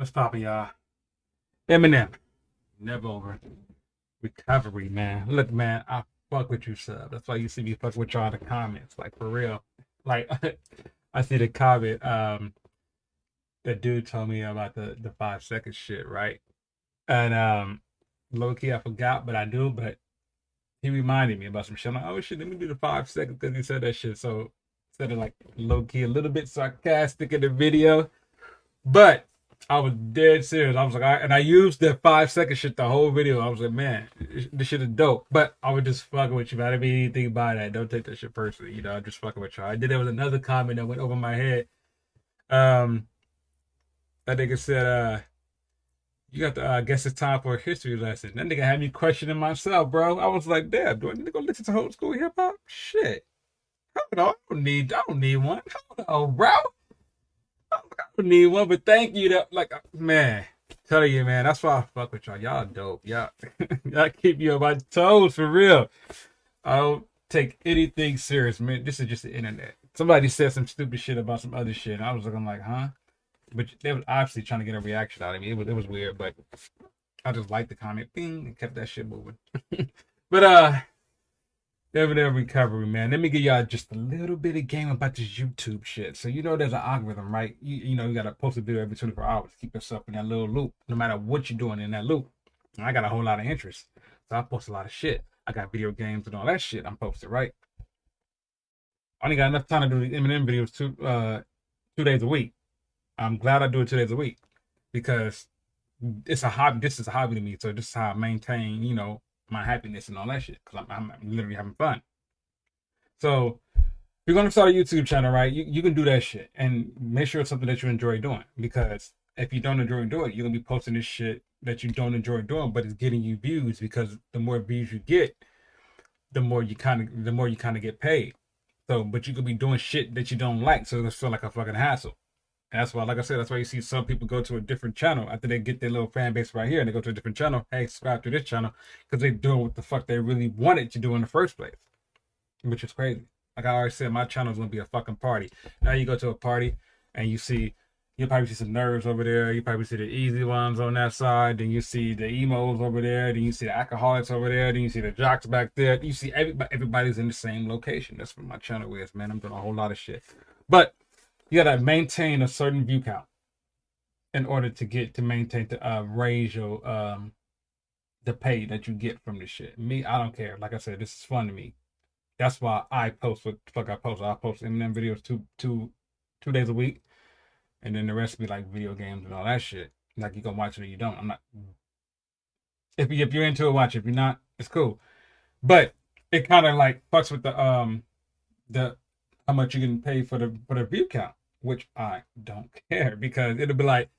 What's poppin', y'all? Eminem. Never over. Recovery, man. Look, man, I fuck with you, sub. That's why you see me fuck with y'all in the comments. Like, for real. Like, I see the comment, the dude told me about the 5 second shit, right? And low key I forgot, but I do, but he reminded me about some shit. I'm like, oh shit, let me do the 5 seconds because he said that shit. So instead of like low key, a little bit sarcastic in the video, but I was dead serious. I was like, and I used that 5 second shit the whole video. I was like, man, this shit is dope. But I was just fucking with you, man. I didn't mean anything by that. Don't take that shit personally. You know, I'm just fucking with you. I did. There was another comment that went over my head. That nigga said, you got to, I guess it's time for a history lesson. That nigga had me questioning myself, bro. I was like, damn, do I need to go listen to old school hip hop? Shit. Hold on, I don't need one. Hold on, bro. I don't need one, but thank you. That, like, man, tell you, man, that's why I fuck with y'all. Y'all dope. Y'all keep you on my toes for real. I don't take anything serious, man. This is just the internet. Somebody said some stupid shit about some other shit, and I was looking like, huh? But they was obviously trying to get a reaction out of me. It was weird, but I just liked the comment, bing, and kept that shit moving. But Eminem recovery, man. Let me give y'all just a little bit of game about this YouTube shit. So you know there's an algorithm, right? You know you gotta post a video every 24 hours. Keep yourself in that little loop, no matter what you're doing in that loop. And I got a whole lot of interest, so I post a lot of shit. I got video games and all that shit I'm posted, right? I only got enough time to do the Eminem videos 2 days a week. I'm glad I do it 2 days a week because it's a hobby. This is a hobby to me. So this is how I maintain, you know, my happiness and all that shit because I'm literally having fun. So if you're going to start a YouTube channel, right, you can do that shit and make sure it's something that you enjoy doing, because if you don't enjoy doing it, you're going to be posting this shit that you don't enjoy doing, but it's getting you views, because the more views you get, the more you kind of get paid. So, but you could be doing shit that you don't like. So it feel like a fucking hassle. And that's why, like I said, that's why you see some people go to a different channel after they get their little fan base right here, and they go to a different channel. Hey, subscribe to this channel, because they're doing what the fuck they really wanted to do in the first place, which is crazy. Like I already said, my channel is gonna be a fucking party. Now you go to a party and you'll probably see some nerds over there. You probably see the easy ones on that side. Then you see the emos over there. Then you see the alcoholics over there. Then you see the jocks back there. You see everybody's in the same location. That's what my channel is, man. I'm doing a whole lot of shit, but you gotta maintain a certain view count in order to maintain raise your the pay that you get from this shit. Me, I don't care. Like I said, this is fun to me. That's why I post what the fuck I post. I post Eminem videos two days a week, and then the rest be like video games and all that shit. Like you can watch it or you don't. I'm not. If you're into it, watch it. If you're not, it's cool. But it kind of like fucks with the how much you can pay for the view count, which I don't care, because it'll be like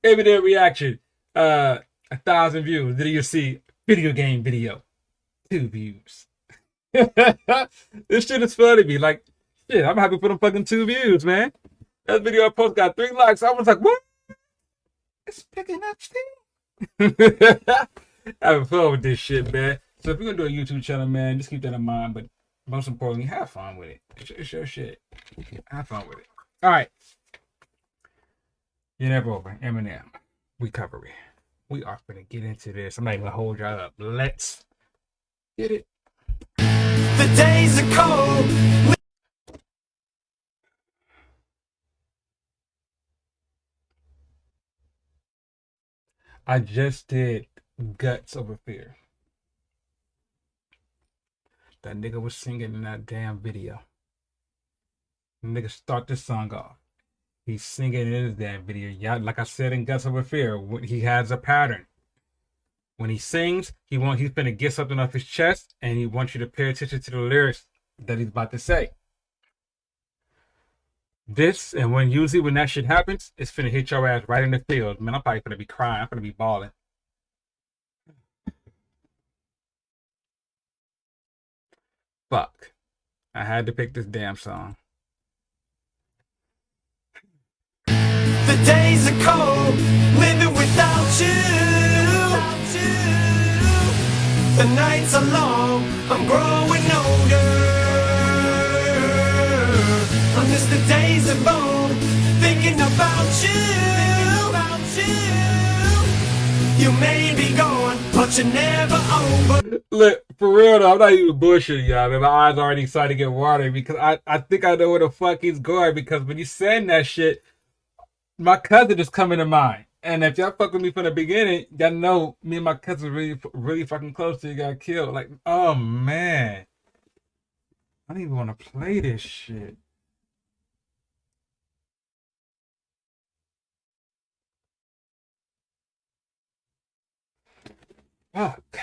Eminem reaction, 1,000 views. Then you see video game video, 2 views. This shit is funny to me. Like, shit, I'm happy for them fucking 2 views, man. That video I posted got 3 likes. I was like, what? It's picking up steam. Having fun with this shit, man. So if you're gonna do a YouTube channel, man, just keep that in mind. But most importantly, have fun with it. It's your shit. Have fun with it. All right. You're never over. Eminem recovery. We are gonna get into this. I'm not even gonna hold y'all up. Let's get it. The days are cold. I just did Guts Over Fear. That nigga was singing in that damn video. The nigga start this song off. He's singing in his damn video. Yeah, like I said in Guts Over Fear, he has a pattern. When he sings, he's finna get something off his chest, and he wants you to pay attention to the lyrics that he's about to say. This, and usually when that shit happens, it's finna hit your ass right in the field. Man, I'm probably finna be crying. I'm finna be bawling. Fuck. I had to pick this damn song. The days are cold, living without you. The nights are long, I'm growing older. I miss the days of old, thinking about you. you. You may be gone, but you're never over. Look, for real though, I'm not even bullshitting y'all, man. My eyes already starting to get watery because I think I know where the fuck he's going, because when he's saying that shit, my cousin is coming to mind. And if y'all fuck with me from the beginning, y'all know me and my cousin really fucking close till he got killed. Like, oh man. I don't even want to play this shit. Fuck.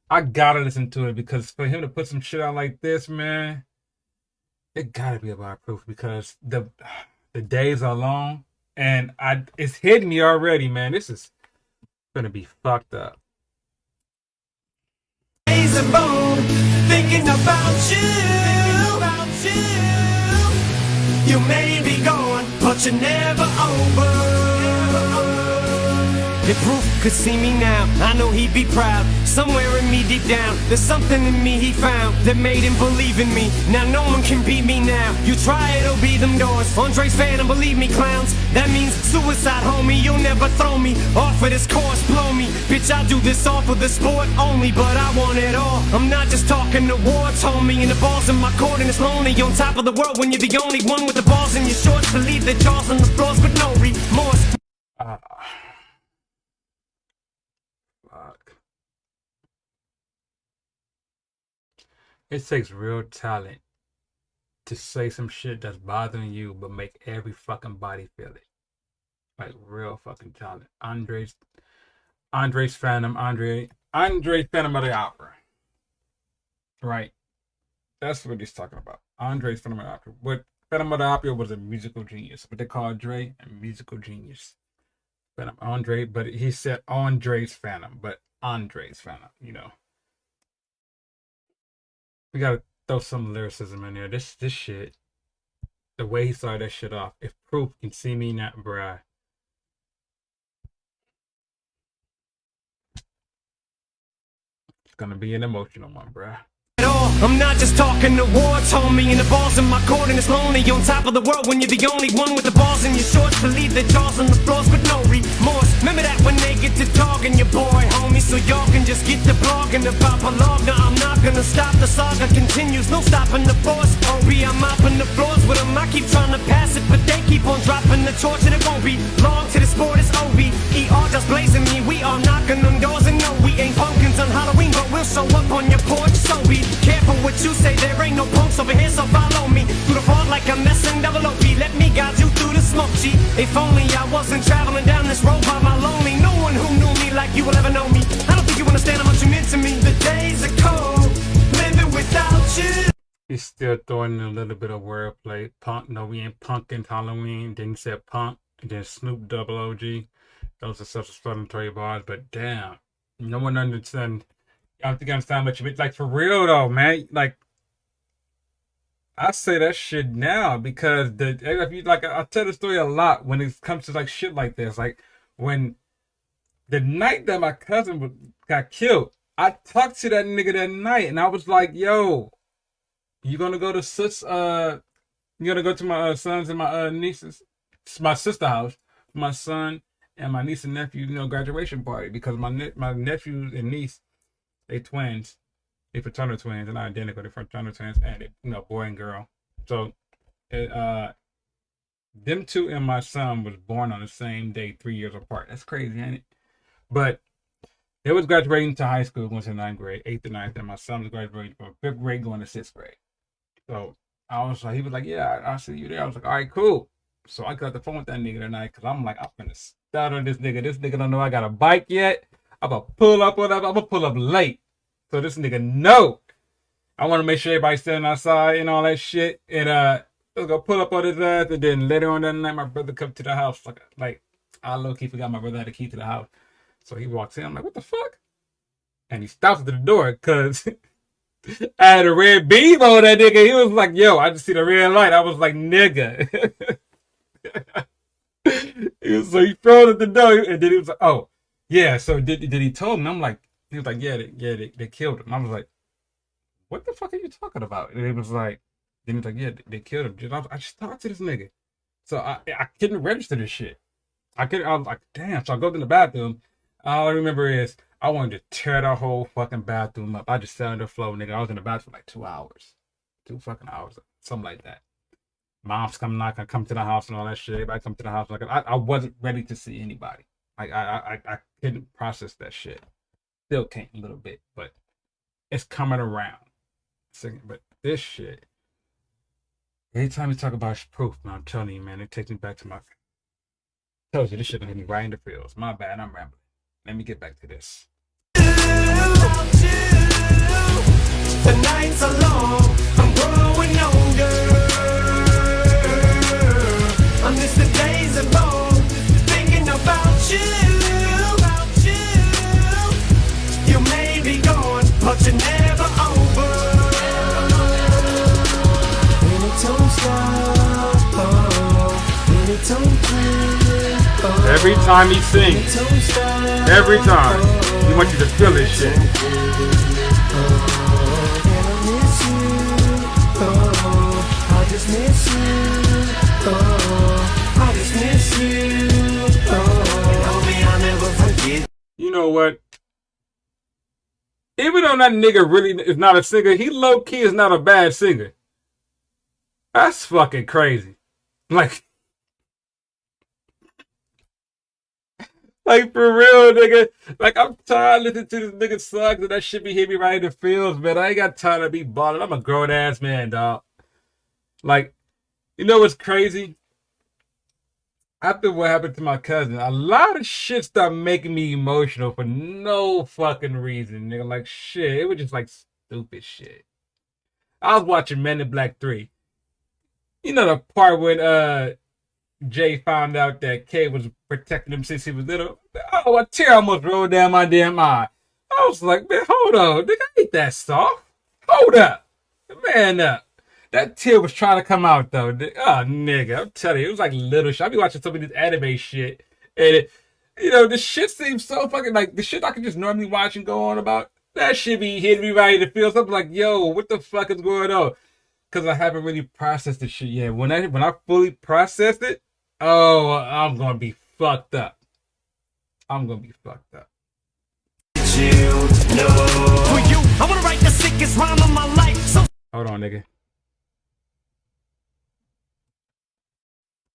I gotta listen to it because for him to put some shit out like this, man, it gotta be about proof because the days are long and it's hitting me already, man. This is gonna be fucked up. Days of bone, thinking about you. You may be gone, but you're never over. If proof could see me now, I know he'd be proud. Somewhere in me deep down, there's something in me he found that made him believe in me. Now no one can beat me now. You try it, it'll be them doors. Andre's Phantom, believe me, clowns. That means suicide, homie. You'll never throw me off of this course, blow me. Bitch, I do this all for the sport only, but I want it all. I'm not just talking awards, homie. And the ball's in my court and it's lonely. On top of the world when you're the only one with the balls in your shorts. Believe the jaws on the floors with no remorse. Fuck. It takes real talent to say some shit that's bothering you, but make every fucking body feel it. Like real fucking talent. Andre's Phantom, Andre's Phantom of the Opera. Right. That's what he's talking about. Andre's Phantom of the Opera. What Phantom of the Opera was a musical genius. What they call Dre, a musical genius. Phantom Andre, but he said Andre's Phantom, but Andre's Phantom, you know. We gotta throw some lyricism in there. This shit, the way he started that shit off. If proof can see me now, bruh. It's gonna be an emotional one, bruh. I'm not just talking awards, homie. And the ball's in my court and it's lonely. On top of the world when you're the only one with the balls in your shorts. Believe the jaws on the floors with no remorse. Remember that when they get to talking your boy, homie. So y'all can just get to blogging about my log. Now I'm not gonna stop, the saga continues. No stopping the force. OB, I'm mopping the floors with them. I keep trying to pass it, but they keep on dropping the torch. And it won't be long to the sport, it's OB. ER just blazing me. We are knocking on doors and no, we ain't pumpkins on Halloween, but we'll show up on your porch. So be careful what you say, there ain't no punks over here, so follow me through the fog like I'm messing double OP. Let me guide you through the smoke, G. If only I wasn't traveling down this road by my lonely. No one who knew me like you will ever know me. I don't think you understand how much you meant to me. The days are cold, living without you. He's still throwing in a little bit of wordplay. Punk, no, we ain't punkin' Halloween. Then he said punk, and then Snoop Double OG. Those are self-explanatory bars, but damn, no one understands. I don't think I understand what you mean. Like, for real though, man. Like, I say that shit now because if you like, I tell the story a lot when it comes to like shit like this. Like, when the night that my cousin got killed, I talked to that nigga that night, and I was like, "Yo, you gonna go to you gonna go to my sons and my nieces, my sister house, my son and my niece and nephew, graduation party, because my nephew and niece." They twins. They fraternal twins. They're not identical. They're fraternal twins, and they, boy and girl. So, them two and my son was born on the same day, 3 years apart. That's crazy, ain't it? But they was graduating to high school, going to 9th grade, 8th to 9th, and my son was graduating from 5th grade, going to 6th grade. So I was like, he was like, "Yeah, I'll see you there." I was like, "All right, cool." So I got the phone with that nigga tonight because I'm like, I'm gonna start on this nigga. This nigga don't know I got a bike yet. I'm gonna pull up on him. I'm gonna pull up late. So this nigga know. I want to make sure everybody's standing outside and all that shit. And let's go pull up on his ass. And then later on that night, my brother come to the house. Like I low-key forgot my brother had a key to the house. So he walks in. I'm like, "What the fuck?" And he stops at the door because I had a red beam on that nigga. He was like, "Yo, I just see the red light." I was like, "Nigga." So he thrown at the door. And then he was like, "Oh, yeah." So did he told me? I'm like, he was like, yeah, they killed him. I was like, "What the fuck are you talking about?" And he was like, then he was like, "Yeah, they killed him." I just talked to this nigga. So I couldn't register this shit. I was like, damn. So I go to the bathroom. All I remember is I wanted to tear the whole fucking bathroom up. I just sat on the floor, nigga. I was in the bathroom for like 2 hours. 2 fucking hours. Something like that. Mom's come knocking, come to the house and all that shit. Everybody come to the house. Like I wasn't ready to see anybody. Like I couldn't process that shit. Still can't a little bit, but it's coming around. But this shit, anytime you talk about proof, man, I'm telling you, man, it takes me back to my. Tells you this shit hit me right in the feels. My bad, I'm rambling. Let me get back to this. The nights are long, I'm growing older. I miss the days of old, thinking about you. You may be gone, but you're never over. When it don't stop, when it don't quit, every time he sings, every time, he wants you to feel this shit. I just miss you. I just miss you. Homie, I'll never forget. You know what? Even though that nigga really is not a singer, he low key is not a bad singer. That's fucking crazy. Like for real, nigga. Like I'm tired of listening to this nigga suck and that shit be hitting me right in the feels, man. I ain't got time to be balling. I'm a grown ass man, dog. Like, you know what's crazy? After what happened to my cousin, a lot of shit started making me emotional for no fucking reason, nigga. Like, shit. It was just like stupid shit. I was watching Men in Black 3. You know the part when Jay found out that Kay was protecting him since he was little? Oh, a tear almost rolled down my damn eye. I was like, man, hold on. Nigga, ain't that soft. Hold up. Man up. That tear was trying to come out, though. Oh, nigga, I'm telling you, it was like little shit. I be watching some of this anime shit, and the shit seems so fucking like the shit I could just normally watch and go on about. That shit be hitting me right in the feels. I'm like, yo, what the fuck is going on? Because I haven't really processed the shit yet. When I fully processed it, oh, I'm gonna be fucked up. I'm gonna be fucked up. You know. For you, I wanna write the sickest rhyme of my life. So hold on, nigga.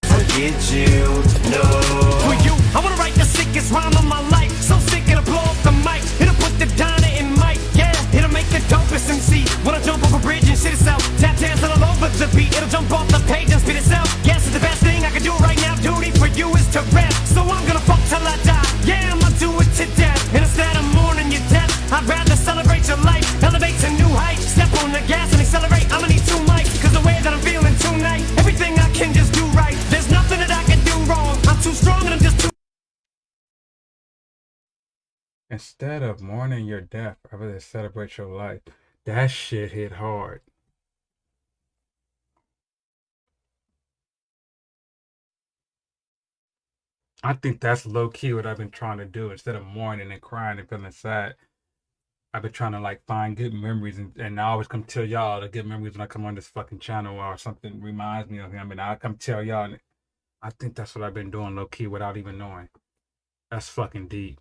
Forget you, no. For you, I wanna write the sickest rhyme of my life. So sick it'll blow off the mic. It'll put the Donna in mic, yeah. It'll make the dopest MC. When I jump off a bridge and shit itself, tap dancing all over the beat. It'll jump off the page and spit itself. Yes, it's the best thing I can do right now. Duty for you is to rap. So I'm gonna fuck till I die. Yeah, I'ma do it to death. And instead of mourning your death, I'd rather celebrate your life. Elevate to new heights. Step on the gas and accelerate. I'ma need 2 mics. Cause the way that I'm feeling tonight, everything I can just do right. There's nothing that I can do wrong. I'm too strong and I'm just too. Instead of mourning your death, I'd rather celebrate your life. That shit hit hard. I think that's low key what I've been trying to do. Instead of mourning and crying and feeling sad, I've been trying to like find good memories and I always come tell y'all the good memories when I come on this fucking channel or something reminds me of him, and I come tell y'all. And I think that's what I've been doing low key without even knowing. That's fucking deep.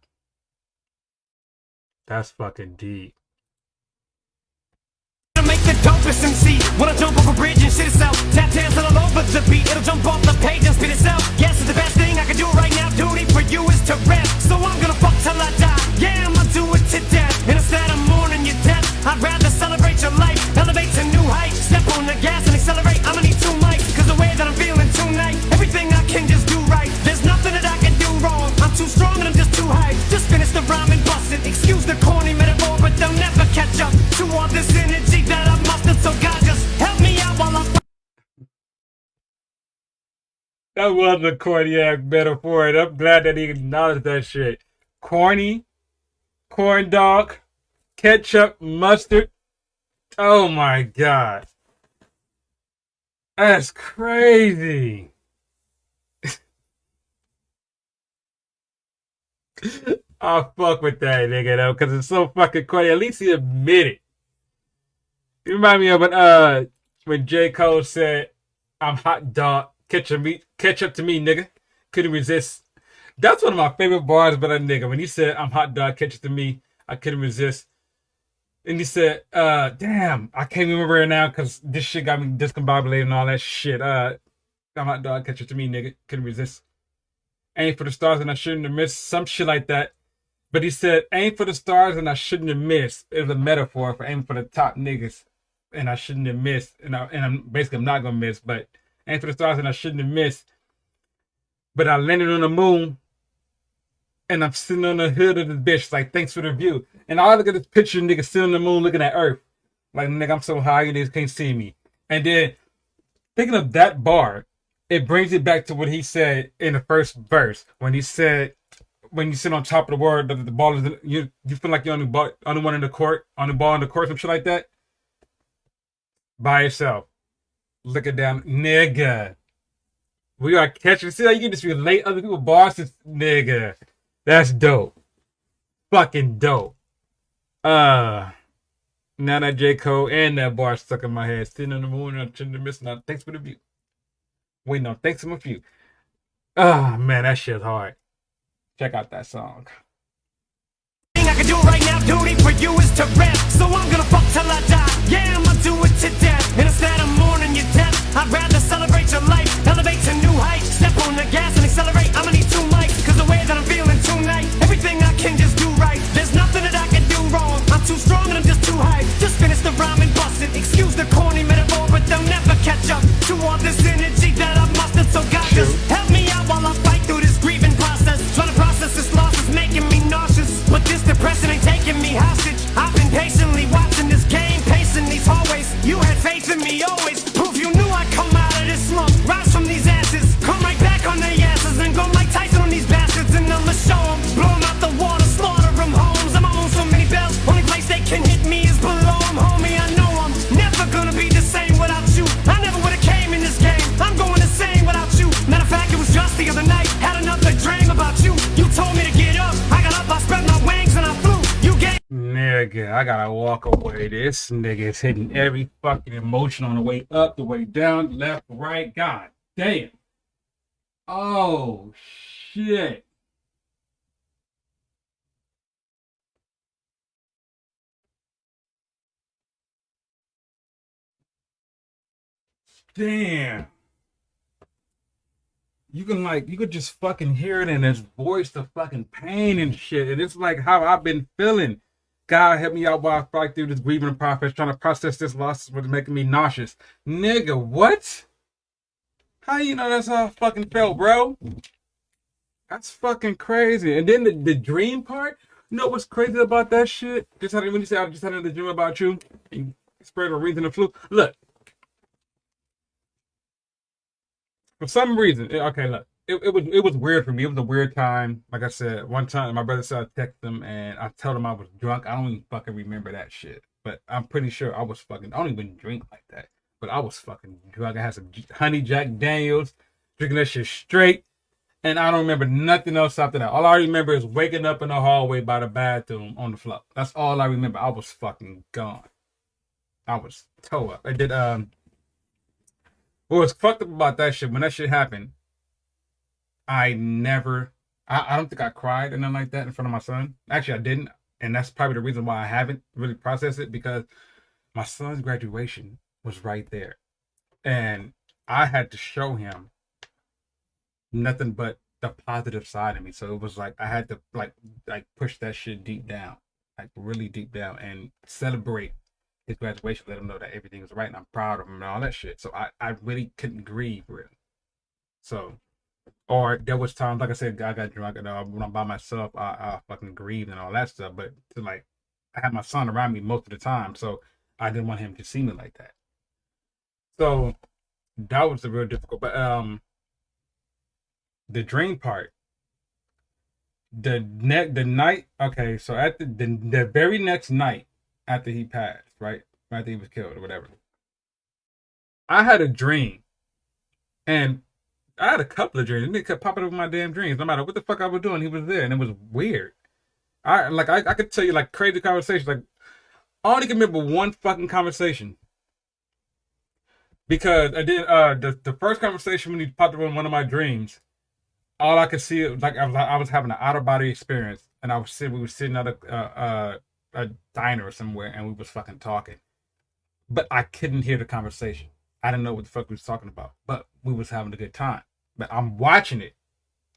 That's fucking deep. Make the dopest MC. When I jump off a bridge and shit itself, tap dancing all over the beat. It'll jump off the page and spit itself. Yes, it's the best thing I can do right now. Duty for you is to rap. So I'm gonna fuck till I die. Yeah, I'ma do it to death. And instead of mourning your death, I'd rather celebrate your life. Elevate to new heights. Step on the gas and accelerate. I'ma need 2 mics. Cause the way that I'm feeling tonight, everything I can just do right. There's nothing that I can do wrong. I'm too strong and I'm just too high. Just finish the rhyme and bust it. Excuse the corny metaphor, but they'll never catch up to all this energy that I mustered. So God just help me out while I'm. That was a corny ass metaphor, and I'm glad that he acknowledged that shit. Corny, corn dog, ketchup, mustard. Oh my God. That's crazy. I fuck with that nigga though, because it's so fucking corny. At least he admitted. You remind me of when J. Cole said, I'm hot dog, catch up to me, nigga. Couldn't resist. That's one of my favorite bars by that nigga. When he said, I'm hot dog, catch it to me, I couldn't resist. And he said, damn, I can't remember it now because this shit got me discombobulated and all that shit. I'm hot dog, catch it to me, nigga. Couldn't resist. Aim for the stars and I shouldn't have missed. Some shit like that. But he said, aim for the stars and I shouldn't have missed. It was a metaphor for aiming for the top niggas and I shouldn't have missed. And I'm not going to miss, but aim for the stars and I shouldn't have missed. But I landed on the moon and I'm sitting on the hood of the bitch, like, thanks for the view. And I look at this picture, nigga, sitting on the moon looking at Earth. Like, nigga, I'm so high, you niggas can't see me. And then, thinking of that bar, it brings it back to what he said in the first verse. When he said, when you sit on top of the world, the ball is, you feel like you're on the one in the court, on the ball in the court, some shit like that. By yourself. Looking down, nigga. We are catching. See how you can just relate other people's bars to, nigga. That's dope. Fucking dope. Now that J. Cole and that bar stuck in my head. Sitting on the moon, I'm trying to miss now. Thanks for the view. Wait, no, thanks for my view. Man, that shit's hard. Check out that song. I can do right now, duty for you is to rap. So I'm gonna fuck till I die. Yeah, I'ma do it to death. And instead of mourning your death, I'd rather celebrate your life. Elevate to new heights. Step on the gas and accelerate. I'ma need 2 mics. Cause the way that I'm feeling tonight, everything I can just do right. There's nothing that I can do wrong. I'm too strong and I'm just too hype. Just finish the rhyme and bust it. Excuse the corny metaphor, but they'll never catch up to all this energy that I've mustered. So God, just help me out while I fight through this grieving process. Trying to process this loss is making me nauseous. But this depression ain't taking me hostage. I've been patiently watching this game, pacing these hallways. You had faith in me always. Proof you knew I'd come out of this slump. Rise from these ashes. Come right back on their asses and go Mike Tyson on these bastards. And I'ma show them. Blow them out the water, slaughter them homes. I'ma own so many bells. Only place they can hit me is below them. Homie, I know I'm never gonna be the same without you. I never would've came in this game. I'm going insane without you. Matter of fact, it was just the other night. Had another dream about you. You told me to get up. I got up, I spread my wings and I flew. You gave. Nigga, I gotta walk away. This nigga is hitting every fucking emotion on the way up, the way down, left, right. God damn. Oh, shit. Damn. You could just fucking hear it in his voice, the fucking pain and shit. And it's like how I've been feeling. God help me out while I fight through this grieving process, trying to process this loss, was making me nauseous. Nigga, what? How you know that's how I fucking felt, bro? That's fucking crazy. And then the dream part, you know what's crazy about that shit? Just when you say I just had another dream about you, and spread a reason the flu. Look, for some reason, okay, look, it was weird for me. It was a weird time. Like I said, one time my brother said I texted him and I told him I was drunk. I don't even fucking remember that shit, but I'm pretty sure I was fucking. I don't even drink like that, but I was fucking drunk. I had some honey Jack Daniels, drinking that shit straight, and I don't remember nothing else after that. All I remember is waking up in the hallway by the bathroom on the floor. That's all I remember. I was fucking gone. I was toe up. I did what was fucked up about that shit, when that shit happened, I don't think I cried or nothing like that in front of my son. Actually, I didn't. And that's probably the reason why I haven't really processed it, because my son's graduation was right there. And I had to show him nothing but the positive side of me. So it was like I had to like push that shit deep down, like really deep down, and celebrate his graduation, let him know that everything was right and I'm proud of him and all that shit. So I really couldn't grieve, really. So, or there was times, like I said, I got drunk and when I'm by myself, I fucking grieved and all that stuff. But to like, I had my son around me most of the time, so I didn't want him to see me like that. So that was the real difficult. But the dream part, the night. Okay, so at the very next night after he passed, right after he was killed or whatever, I had a dream, and I had a couple of dreams, and they kept popping up in my damn dreams. No matter what the fuck I was doing, he was there, and it was weird. I could tell you like crazy conversations. Like I only can remember one fucking conversation, because I did the first conversation when he popped up in one of my dreams. all I could see, it was like I was having an out of body experience, and we were sitting at a diner or somewhere, and we was fucking talking, but I couldn't hear the conversation. I didn't know what the fuck we was talking about, but we was having a good time. But I'm watching it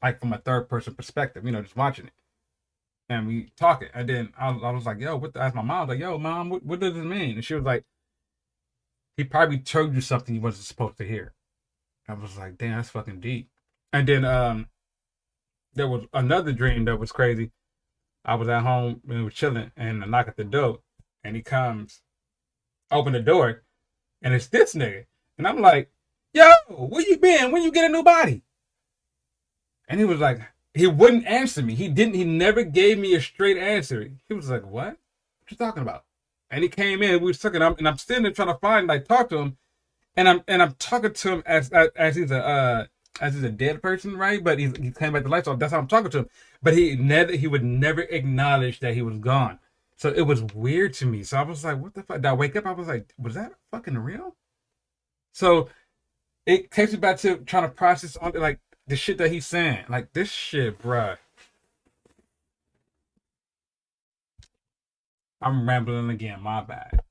like from a third person perspective, just watching it, and we talking, and then I was like, yo, what? I asked my mom, I was like, yo, mom, what does this mean? And she was like, he probably told you something you wasn't supposed to hear. I was like, damn, that's fucking deep. And then there was another dream that was crazy. I was at home and we were chilling, and I knock at the door, and he comes, open the door, and it's this nigga. And I'm like, yo, where you been? When you get a new body? And he was like, he wouldn't answer me. He never gave me a straight answer. He was like, what? What you talking about? And he came in, we were talking, and I'm standing there trying to find, like, talk to him. And I'm talking to him as he's a dead person, right? But he came back to life, so that's how I'm talking to him. But he would never acknowledge that he was gone. So it was weird to me. So I was like, what the fuck? Did I wake up? I was like, was that fucking real? So it takes me back to trying to process on like the shit that he's saying. Like this shit, bruh. I'm rambling again, my bad.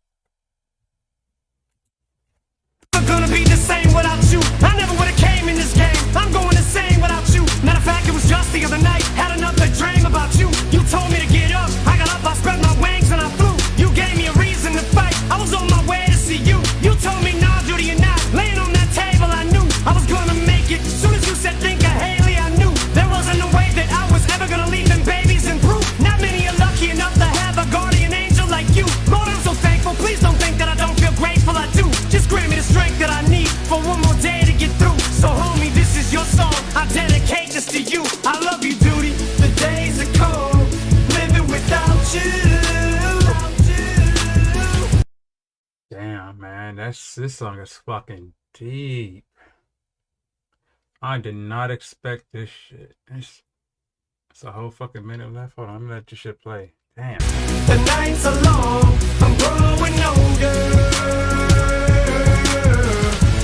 Gonna be the same without you. I never would have came in this game. I'm going insane without you. Matter of fact, it was just the other night. Had another dream about you. You told me to get up. I got up, I spread my wings and I flew. You gave me a reason to fight. I was on my way to see you. You told me, nah, Judy, you're not. Laying on that table, I knew I was gonna make it. Soon as you said think of Haley, I knew there wasn't a way that I was ever gonna leave them babies and prove. Not many are lucky enough to have a guardian angel like you. Lord, I'm so thankful. Please don't think that I don't feel grateful. I do. Just grant me the strength that I need for one more day to get through. So homie, this is your song. I dedicate this to you. I love you, duty. The days are cold, living without you. Damn, man, this song is fucking deep. I did not expect this shit. It's a whole fucking minute left. Hold on, I'm gonna let this shit play. Damn. The nights are long, I'm growing older.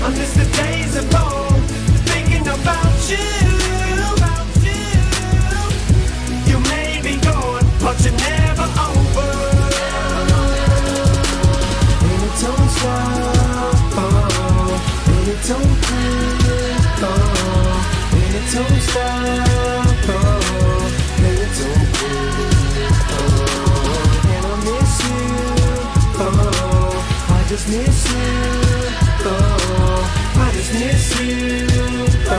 I miss the days of old, thinking about you. You may be gone, but you're never over. And it don't stop, oh, and it don't quit, oh, and it don't stop, oh, and it don't quit, oh, and I miss you, oh, I just miss you, oh, I just miss you, oh,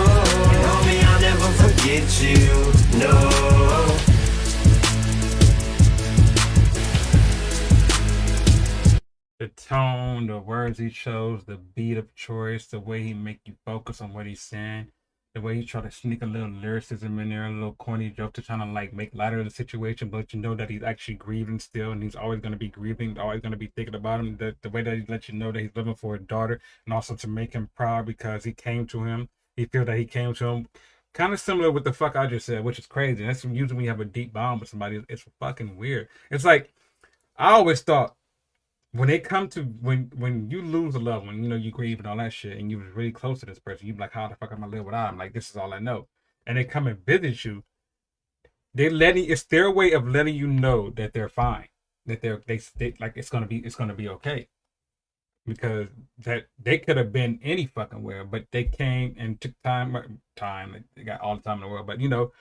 and homie, I'll never forget you, no. The tone, the words he chose, the beat of choice, the way he make you focus on what he's saying, the way he try to sneak a little lyricism in there, a little corny joke to try to like make lighter of the situation, but you know that he's actually grieving still, and he's always going to be grieving, always going to be thinking about him. The way that he lets you know that he's living for his daughter, and also to make him proud because he came to him. He feel that he came to him. Kind of similar with the fuck I just said, which is crazy. That's usually when you have a deep bond with somebody. It's fucking weird. It's like I always thought, when it come to when you lose a loved one, you grieve and all that shit, and you was really close to this person, you be like, how the fuck am I live without him? Like, this is all I know. And they come and visit you. It's their way of letting you know that they're fine, that they like it's gonna be okay, because that they could have been any fucking where, but they came and took time. They got all the time in the world, but you know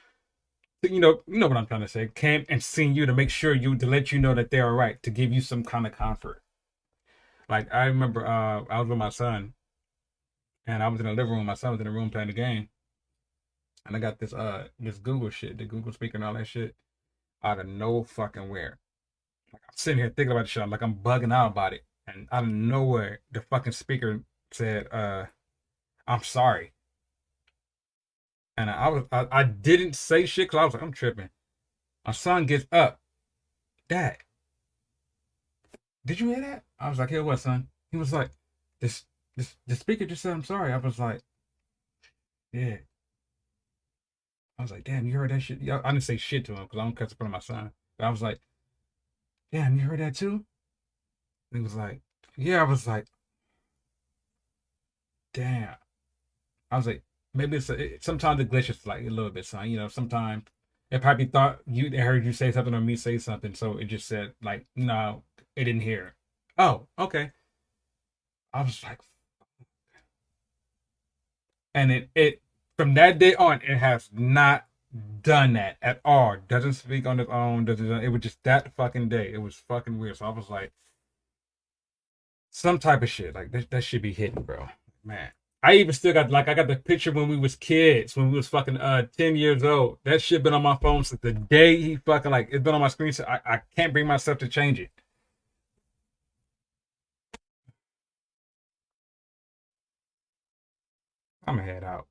what I'm trying to say. Came and seen you to make sure to let you know that they're all right, to give you some kind of comfort. Like I remember, I was with my son, and I was in the living room. My son was in the room playing the game, and I got this Google shit, the Google speaker and all that shit, out of no fucking where. Like I'm sitting here thinking about the shit. I'm like I'm bugging out about it, and out of nowhere, the fucking speaker said, "I'm sorry." And I didn't say shit because I was like, I'm tripping. My son gets up, Dad, did you hear that? I was like, hear what, son? He was like, this the speaker just said I'm sorry. I was like, yeah. I was like, damn, you heard that shit? Yeah, I didn't say shit to him because I don't cuss in front of my son. But I was like, damn, you heard that too? And he was like, yeah. I was like, damn. I was like, maybe sometimes the glitch is like a little bit, son. You know, sometimes it probably thought they heard you say something or me say something, so it just said like, no, it didn't hear. Oh, okay. I was like, and it from that day on, it has not done that at all. Doesn't speak on its own. Doesn't. It was just that fucking day. It was fucking weird. So I was like, some type of shit like that should be hidden, bro. Man. I even still got like I got the picture when we was kids, when we was fucking 10 years old. That shit been on my phone since the day he fucking like it's been on my screen. So I can't bring myself to change it. I'm gonna head out.